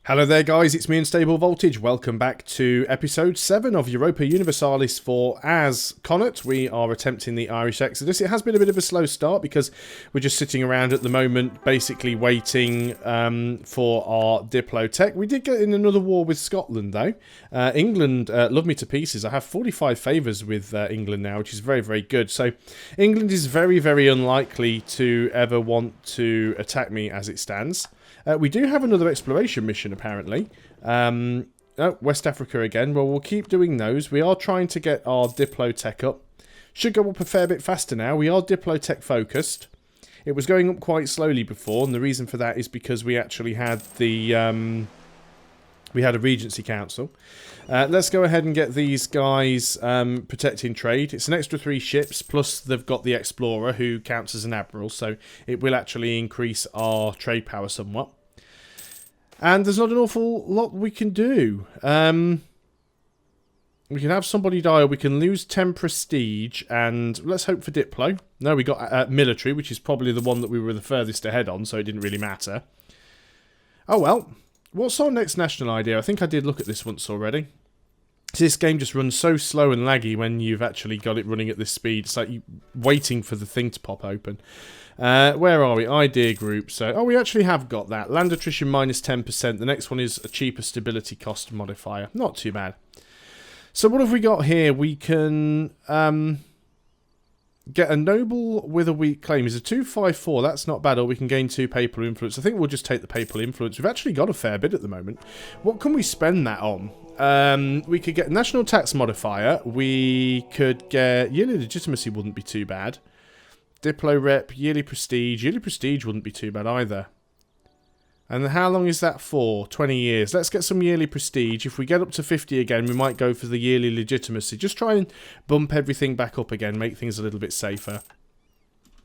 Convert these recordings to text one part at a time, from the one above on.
Hello there guys, it's me Unstable Voltage. Welcome back to episode 7 of Europa Universalis IV. As Connaught, we are attempting the Irish Exodus. It has been a bit of a slow start because we're just sitting around at the moment basically waiting for our Diplotech. We did get in another war with Scotland though. England love me to pieces. I have 45 favours with England now, which is very, very good. So England is very, very unlikely to ever want to attack me as it stands. We do have another exploration mission, apparently. West Africa again. Well, we'll keep doing those. We are trying to get our Diplotech up. Should go up a fair bit faster now. We are Diplotech focused. It was going up quite slowly before, and the reason for that is because we actually had the... we had a Regency Council. Let's go ahead and get these guys protecting trade. It's an extra 3 ships, plus they've got the Explorer, who counts as an admiral, so it will actually increase our trade power somewhat. And there's not an awful lot we can do. We can have somebody die, or we can lose 10 prestige, and let's hope for Diplo. No, we got military, which is probably the one that we were the furthest ahead on, so it didn't really matter. Oh well. What's our next national idea? I think I did look at this once already. This game just runs so slow and laggy when you've actually got it running at this speed. It's like you waiting for the thing to pop open. Where are we? Idea group. So, oh, we actually have got that. Land attrition minus 10%. The next one is a cheaper stability cost modifier. Not too bad. So what have we got here? We can get a noble with a weak claim. Is a 254. That's not bad. Or we can gain 2 papal influence. I think we'll just take the papal influence. We've actually got a fair bit at the moment. What can we spend that on? We could get national tax modifier. We could get yearly legitimacy. Wouldn't be too bad. Diplo rep, yearly prestige. Yearly prestige wouldn't be too bad either. And how long is that for? 20 years. Let's get some yearly prestige. If we get up to 50 again, we might go for the yearly legitimacy. Just try and bump everything back up again, make things a little bit safer.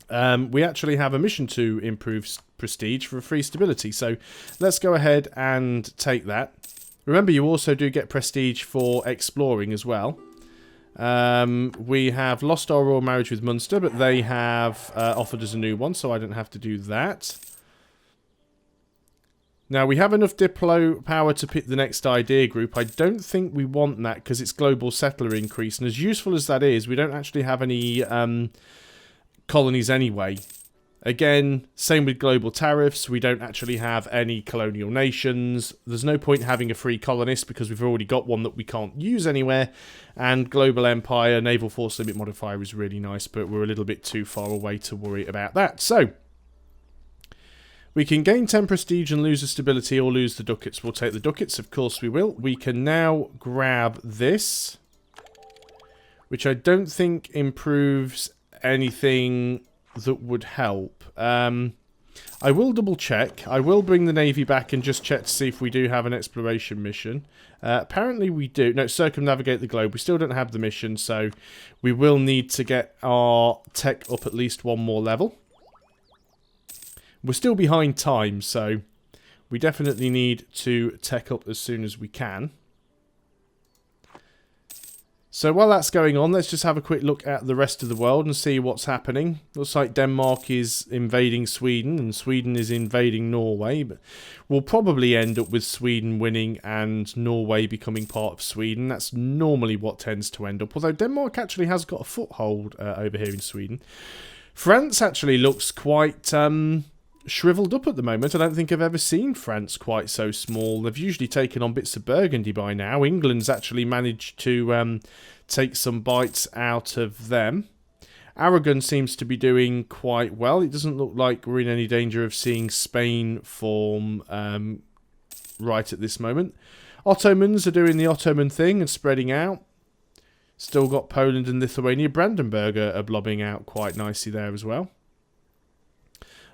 We actually have a mission to improve prestige for free stability. So let's go ahead and take that. Remember, you also do get prestige for exploring as well. We have lost our royal marriage with Munster, but they have offered us a new one, so I don't have to do that. Now, we have enough Diplo power to pick the next idea group. I don't think we want that because it's global settler increase, and as useful as that is, we don't actually have any colonies anyway. Again, same with global tariffs. We don't actually have any colonial nations. There's no point having a free colonist because we've already got one that we can't use anywhere. And global empire, naval force limit modifier is really nice, but we're a little bit too far away to worry about that. So, we can gain 10 prestige and lose the stability or lose the ducats. We'll take the ducats, of course we will. We can now grab this, which I don't think improves anything that would help. I will double check. I will bring the navy back and just check to see if we do have an exploration mission. Apparently we do. No, circumnavigate the globe. We still don't have the mission, so we will need to get our tech up at least 1 more level. We're still behind time, so we definitely need to tech up as soon as we can. So while that's going on, let's just have a quick look at the rest of the world and see what's happening. Looks like Denmark is invading Sweden and Sweden is invading Norway. But we'll probably end up with Sweden winning and Norway becoming part of Sweden. That's normally what tends to end up. Although Denmark actually has got a foothold over here in Sweden. France actually looks quite shriveled up at the moment. I don't think I've ever seen France quite so small. They've usually taken on bits of Burgundy by now. England's actually managed to take some bites out of them. Aragon seems to be doing quite well. It doesn't look like we're in any danger of seeing Spain form right at this moment. Ottomans are doing the Ottoman thing and spreading out. Still got Poland and Lithuania. Brandenburg are blobbing out quite nicely there as well.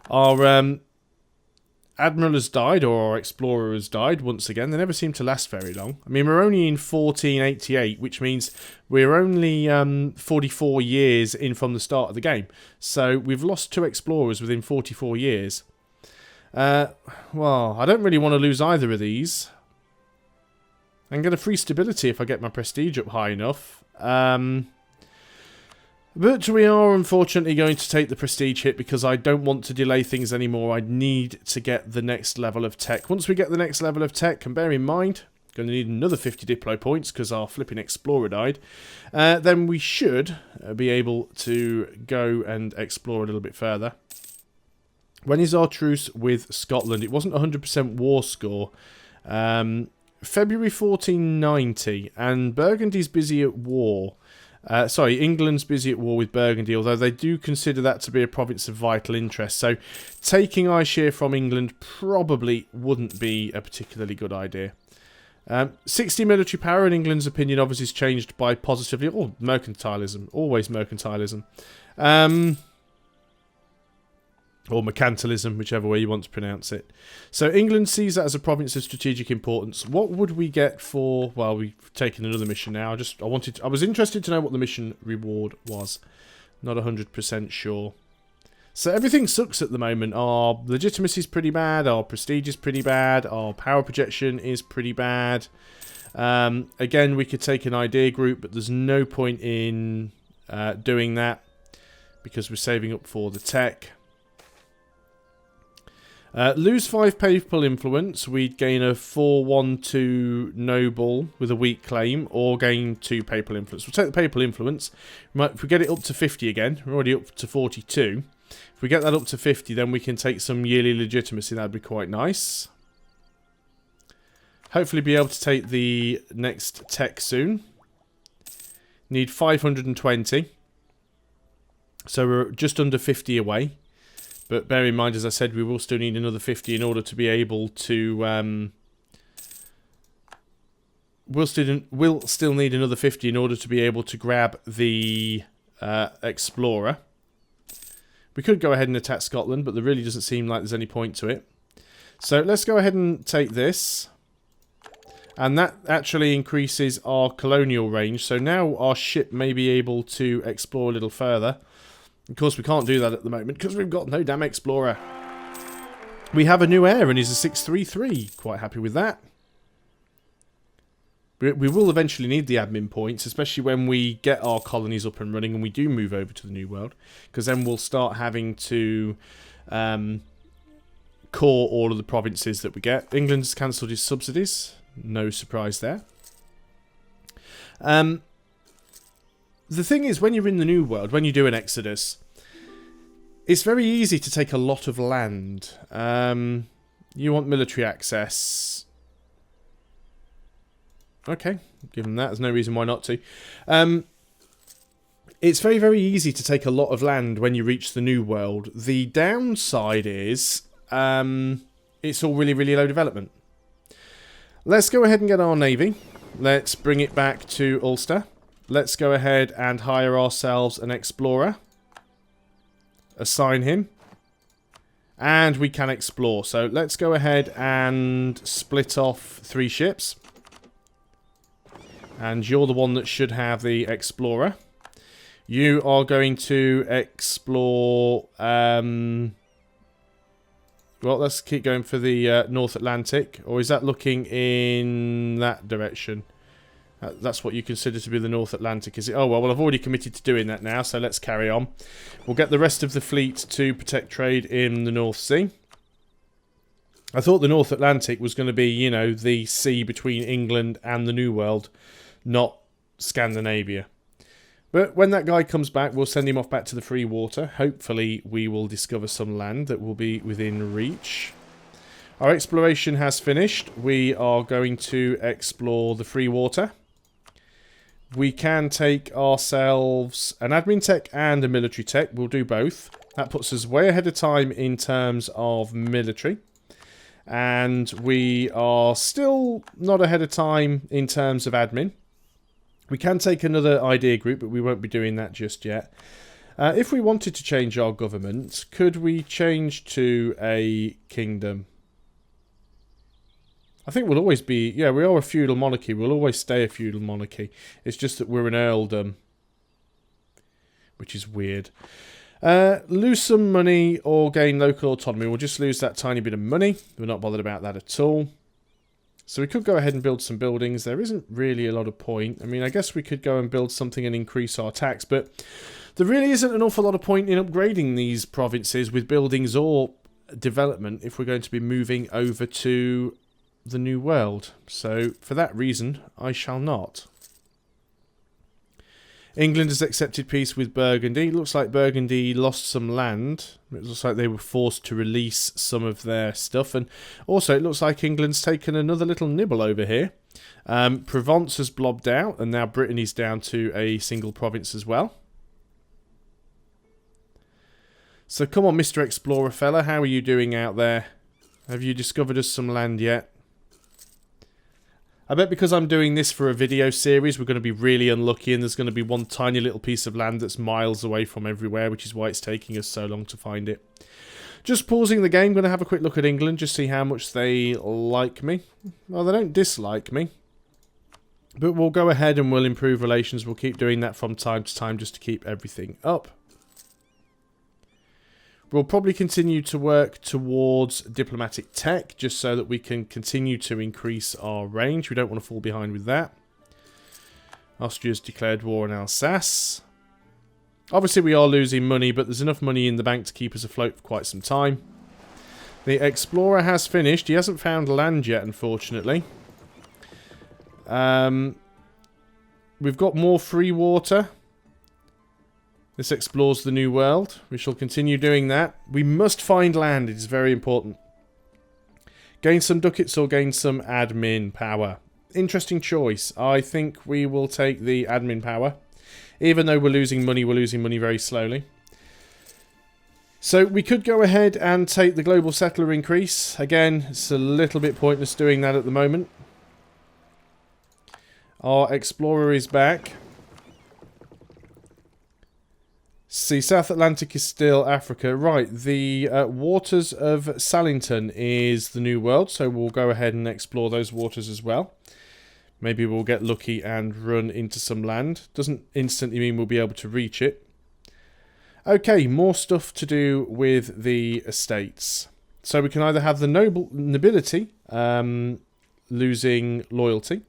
Our admiral has died, or our explorer has died once again. They never seem to last very long. I mean, we're only in 1488, which means we're only 44 years in from the start of the game. So we've lost 2 explorers within 44 years. Well, I don't really want to lose either of these. I'm going to free stability if I get my prestige up high enough. But we are unfortunately going to take the prestige hit because I don't want to delay things anymore. I need to get the next level of tech. Once we get the next level of tech, and bear in mind, going to need another 50 Diplo points because our flipping Explorer died, then we should be able to go and explore a little bit further. When is our truce with Scotland? It wasn't 100% war score. February 1490, and Burgundy's busy at war. England's busy at war with Burgundy, although they do consider that to be a province of vital interest. So taking Ayrshire from England probably wouldn't be a particularly good idea. 60 military power, in England's opinion, obviously is changed by positively, or mercantilism, always mercantilism. Or mercantilism, whichever way you want to pronounce it. So England sees that as a province of strategic importance. What would we get for... Well, we've taken another mission now. I was interested to know what the mission reward was. Not 100% sure. So everything sucks at the moment. Our legitimacy is pretty bad. Our prestige is pretty bad. Our power projection is pretty bad. Again, we could take an idea group, but there's no point in doing that because we're saving up for the tech. Lose 5 papal influence, we'd gain a 4-1-2 noble with a weak claim, or gain 2 papal influence. We'll take the papal influence. If we get it up to 50 again, we're already up to 42. If we get that up to 50, then we can take some yearly legitimacy. That'd be quite nice. Hopefully be able to take the next tech soon. Need 520. So we're just under 50 away. But bear in mind, as I said, we will still need another 50 in order to be able to... we'll still need another 50 in order to be able to grab the Explorer. We could go ahead and attack Scotland, but there really doesn't seem like there's any point to it. So let's go ahead and take this. And that actually increases our colonial range. So now our ship may be able to explore a little further. Of course, we can't do that at the moment because we've got no damn Explorer. We have a new heir and he's a 633. Quite happy with that. We will eventually need the admin points, especially when we get our colonies up and running and we do move over to the New World. Because then we'll start having to core all of the provinces that we get. England's cancelled his subsidies. No surprise there. The thing is, when you're in the New World, when you do an Exodus, it's very easy to take a lot of land. You want military access. Okay, give them that. There's no reason why not to. It's very, very easy to take a lot of land when you reach the New World. The downside is it's all really, really low development. Let's go ahead and get our navy. Let's bring it back to Ulster. Let's go ahead and hire ourselves an Explorer. Assign him. And we can explore. So let's go ahead and split off 3 ships. And you're the one that should have the Explorer. You are going to explore... well, let's keep going for the North Atlantic. Or is that looking in that direction? That's what you consider to be the North Atlantic, is it? Oh, well, I've already committed to doing that now, so let's carry on. We'll get the rest of the fleet to protect trade in the North Sea. I thought the North Atlantic was going to be, you know, the sea between England and the New World, not Scandinavia. But when that guy comes back, we'll send him off back to the free water. Hopefully, we will discover some land that will be within reach. Our exploration has finished. We are going to explore the free water. We can take ourselves an admin tech and a military tech. We'll do both. That puts us way ahead of time in terms of military. And we are still not ahead of time in terms of admin. We can take another idea group, but we won't be doing that just yet. If we wanted to change our government, could we change to a kingdom? I think we'll always be... Yeah, we are a feudal monarchy. We'll always stay a feudal monarchy. It's just that we're an earldom. Which is weird. Lose some money or gain local autonomy. We'll just lose that tiny bit of money. We're not bothered about that at all. So we could go ahead and build some buildings. There isn't really a lot of point. I mean, I guess we could go and build something and increase our tax, but there really isn't an awful lot of point in upgrading these provinces with buildings or development if we're going to be moving over to the New World. So for that reason, I shall not. England has accepted peace with Burgundy. It looks like Burgundy lost some land. It looks like they were forced to release some of their stuff. And also it looks like England's taken another little nibble over here. Provence has blobbed out, and now Brittany's down to a single province as well. So come on, Mr. Explorer fella, how are you doing out there? Have you discovered us some land yet? I bet because I'm doing this for a video series, we're going to be really unlucky, and there's going to be one tiny little piece of land that's miles away from everywhere, which is why it's taking us so long to find it. Just pausing the game, going to have a quick look at England, just see how much they like me. Well, they don't dislike me. But we'll go ahead and we'll improve relations. We'll keep doing that from time to time just to keep everything up. We'll probably continue to work towards diplomatic tech, just so that we can continue to increase our range. We don't want to fall behind with that. Austria's declared war on Alsace. Obviously we are losing money, but there's enough money in the bank to keep us afloat for quite some time. The Explorer has finished. He hasn't found land yet, unfortunately. We've got more free water. This explores the New World. We shall continue doing that. We must find land. It is very important. Gain some ducats or gain some admin power. Interesting choice. I think we will take the admin power. Even though we're losing money very slowly. So we could go ahead and take the global settler increase. Again, it's a little bit pointless doing that at the moment. Our explorer is back. See, South Atlantic is still Africa. Right, the waters of Salington is the New World, so we'll go ahead and explore those waters as well. Maybe we'll get lucky and run into some land. Doesn't instantly mean we'll be able to reach it. Okay, more stuff to do with the estates. So we can either have the nobility losing loyalty.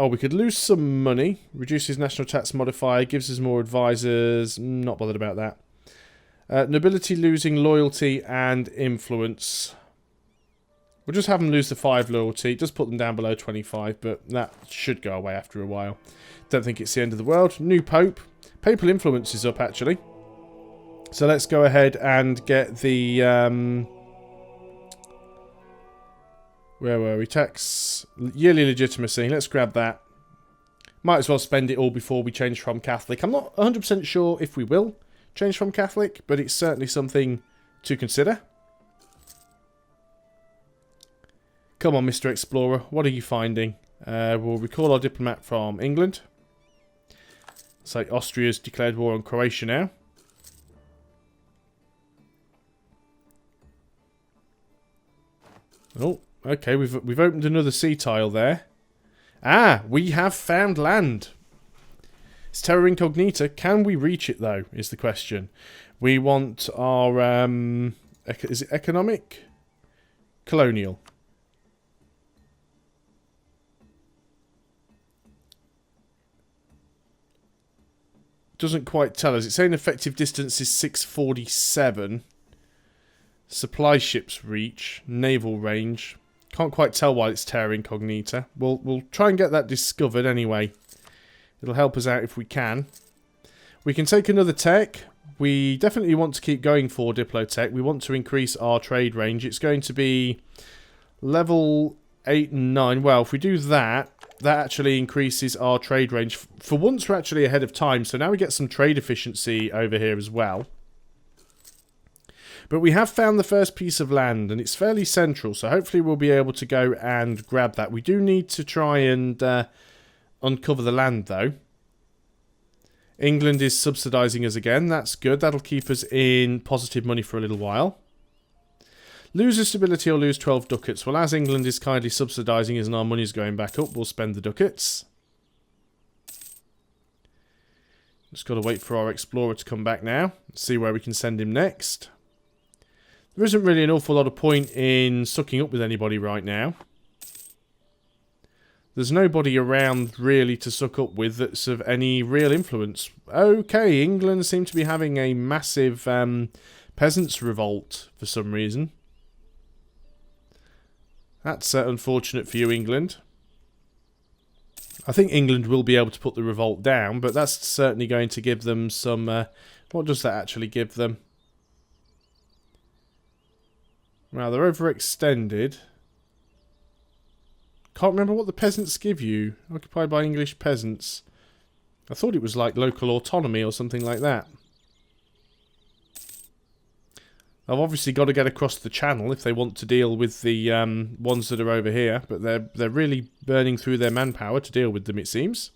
We could lose some money. Reduces national tax modifier. Gives us more advisors. Not bothered about that. Nobility losing loyalty and influence. We'll just have them lose the 5 loyalty. Just put them down below 25, but that should go away after a while. Don't think it's the end of the world. New Pope. Papal influence is up, actually. So let's go ahead and get the... where were we? Tax. Yearly legitimacy. Let's grab that. Might as well spend it all before we change from Catholic. I'm not 100% sure if we will change from Catholic, but it's certainly something to consider. Come on, Mr. Explorer. What are you finding? We'll recall our diplomat from England. So Austria's declared war on Croatia now. Oh. Okay, we've opened another sea tile there. Ah, we have found land. It's terra incognita. Can we reach it, though, is the question. We want our, is it economic? Colonial. Doesn't quite tell us. It's saying effective distance is 647. Supply ships reach. Naval range. Can't quite tell why it's terra incognita. We'll try and get that discovered anyway. It'll help us out if we can. We can take another tech. We definitely want to keep going for Diplotech. We want to increase our trade range. It's going to be level 8 and 9. Well, if we do that, that actually increases our trade range. For once, we're actually ahead of time. So now we get some trade efficiency over here as well. But we have found the first piece of land, and it's fairly central, so hopefully we'll be able to go and grab that. We do need to try and uncover the land, though. England is subsidising us again. That's good. That'll keep us in positive money for a little while. Lose a stability or lose 12 ducats. Well, as England is kindly subsidising us and our money's going back up, we'll spend the ducats. Just got to wait for our explorer to come back now. See where we can send him next. There isn't really an awful lot of point in sucking up with anybody right now. There's nobody around really to suck up with that's of any real influence. Okay, England seem to be having a massive peasants' revolt for some reason. That's unfortunate for you, England. I think England will be able to put the revolt down, but that's certainly going to give them some... what does that actually give them? Well, they're overextended. Can't remember what the peasants give you. Occupied by English peasants. I thought it was like local autonomy or something like that. I've obviously got to get across the channel if they want to deal with the ones that are over here. But they're really burning through their manpower to deal with them, it seems.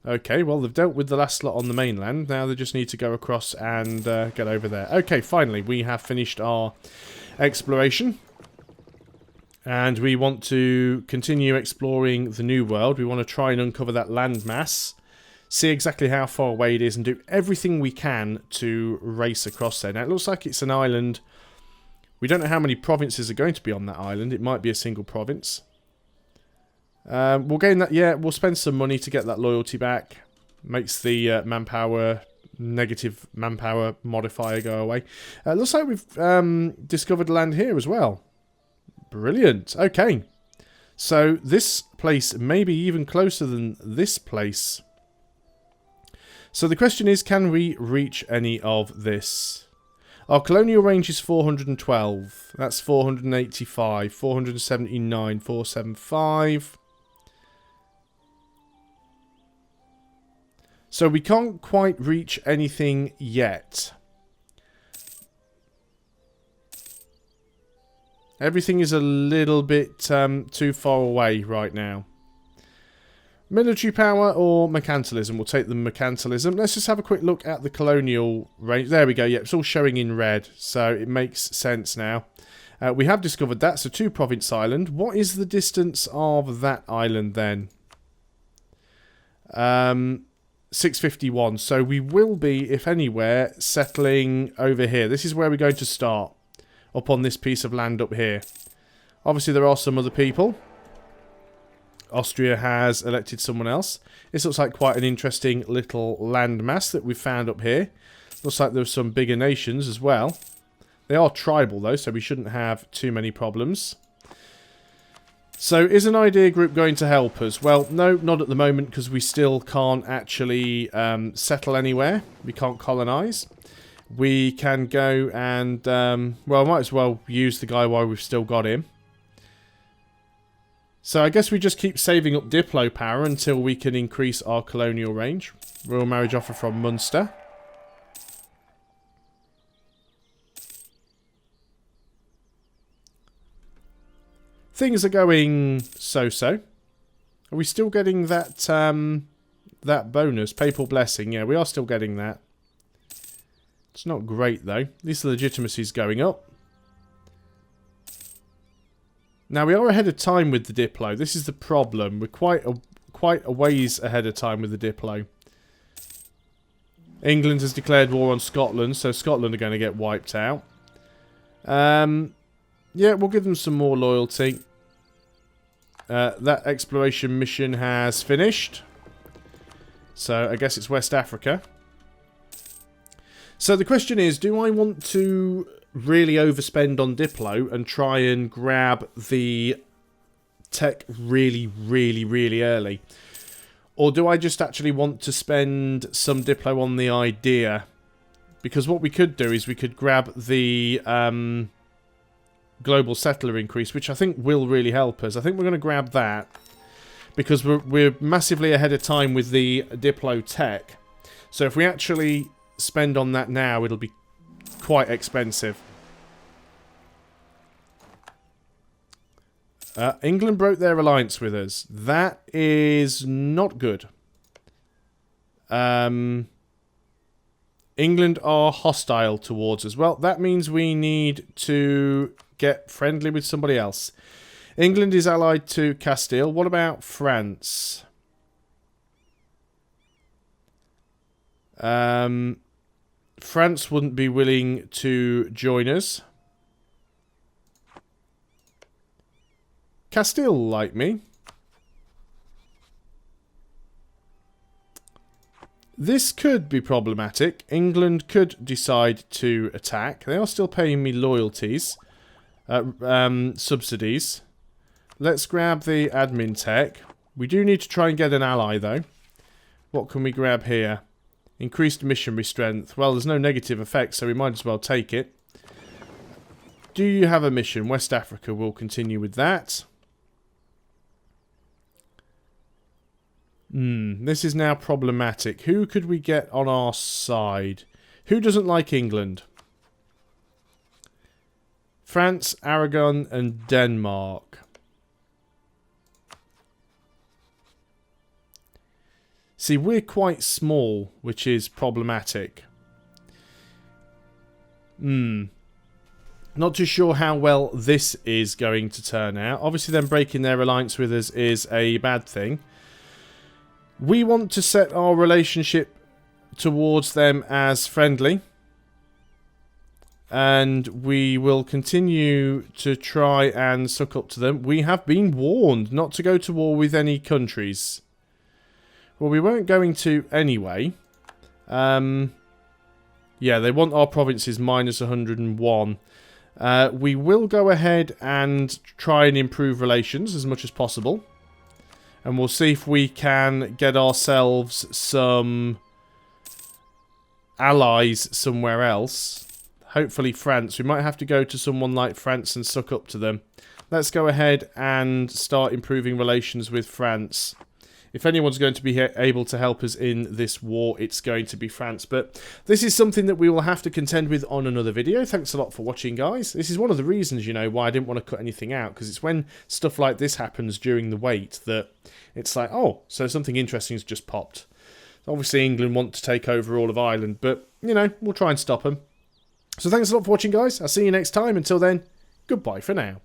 Okay, well, they've dealt with the last lot on the mainland. Now they just need to go across and get over there. Okay, finally, we have finished our exploration. And we want to continue exploring the New World. We want to try and uncover that landmass. See exactly how far away it is and do everything we can to race across there. Now, it looks like it's an island. We don't know how many provinces are going to be on that island. It might be a single province. We'll gain that, yeah, we'll spend some money to get that loyalty back. Makes the negative manpower modifier go away. Looks like we've discovered land here as well. Brilliant. Okay. So this place may be even closer than this place. So the question is, can we reach any of this? Our colonial range is 412. That's 485, 479, 475. So we can't quite reach anything yet. Everything is a little bit too far away right now. Military power or mercantilism? We'll take the mercantilism. Let's just have a quick look at the colonial range. There we go. Yeah, it's all showing in red, so it makes sense now. We have discovered that. So 2-province island. What is the distance of that island then? 651. So we will be, if anywhere, settling over here. This is where we're going to start. Up on this piece of land up here. Obviously there are some other people. Austria has elected someone else. This looks like quite an interesting little landmass that we've found up here. Looks like there's some bigger nations as well. They are tribal though, so we shouldn't have too many problems. So is an idea group going to help us? Well, no, not at the moment, because we still can't actually settle anywhere. We can't colonize. We can go and, well, might as well use the guy while we've still got him. So I guess we just keep saving up Diplo power until we can increase our colonial range. Royal marriage offer from Munster. Things are going so-so. Are we still getting that, that bonus? Papal blessing. Yeah, we are still getting that. It's not great, though. At least the legitimacy is going up. Now, we are ahead of time with the Diplo. This is the problem. We're quite a ways ahead of time with the Diplo. England has declared war on Scotland, so Scotland are going to get wiped out. Yeah, we'll give them some more loyalty. That exploration mission has finished. So, I guess it's West Africa. So the question is, do I want to really overspend on Diplo and try and grab the tech really early? Or do I just actually want to spend some Diplo on the idea? Because what we could do is we could grab the global settler increase, which I think will really help us. I think we're going to grab that because we're massively ahead of time with the Diplo tech. So if we actually spend on that now, it'll be quite expensive. England broke their alliance with us. That is not good. England are hostile towards us. Well, that means we need to get friendly with somebody else. England is allied to Castile. What about France? France wouldn't be willing to join us. Castile like me. This could be problematic. England could decide to attack. They are still paying me loyalties. Subsidies. Let's grab the admin tech. We do need to try and get an ally, though. What can we grab here? Increased missionary strength. Well, there's no negative effect, so we might as well take it. Do you have a mission? West Africa. We'll continue with that. This is now problematic. Who could we get on our side? Who doesn't like England? France, Aragon, and Denmark. See, we're quite small, which is problematic. Not too sure how well this is going to turn out. Obviously, them breaking their alliance with us is a bad thing. We want to set our relationship towards them as friendly. And we will continue to try and suck up to them. We have been warned not to go to war with any countries. Well, we weren't going to anyway. Yeah, they want our provinces minus 101. We will go ahead and try and improve relations as much as possible. And we'll see if we can get ourselves some allies somewhere else. Hopefully France. We might have to go to someone like France and suck up to them. Let's go ahead and start improving relations with France. If anyone's going to be able to help us in this war, it's going to be France. But this is something that we will have to contend with on another video. Thanks a lot for watching, guys. This is one of the reasons, you know, why I didn't want to cut anything out. Because it's when stuff like this happens during the wait that it's like, oh, so something interesting has just popped. Obviously, England want to take over all of Ireland. But, you know, we'll try and stop them. So thanks a lot for watching, guys. I'll see you next time. Until then, goodbye for now.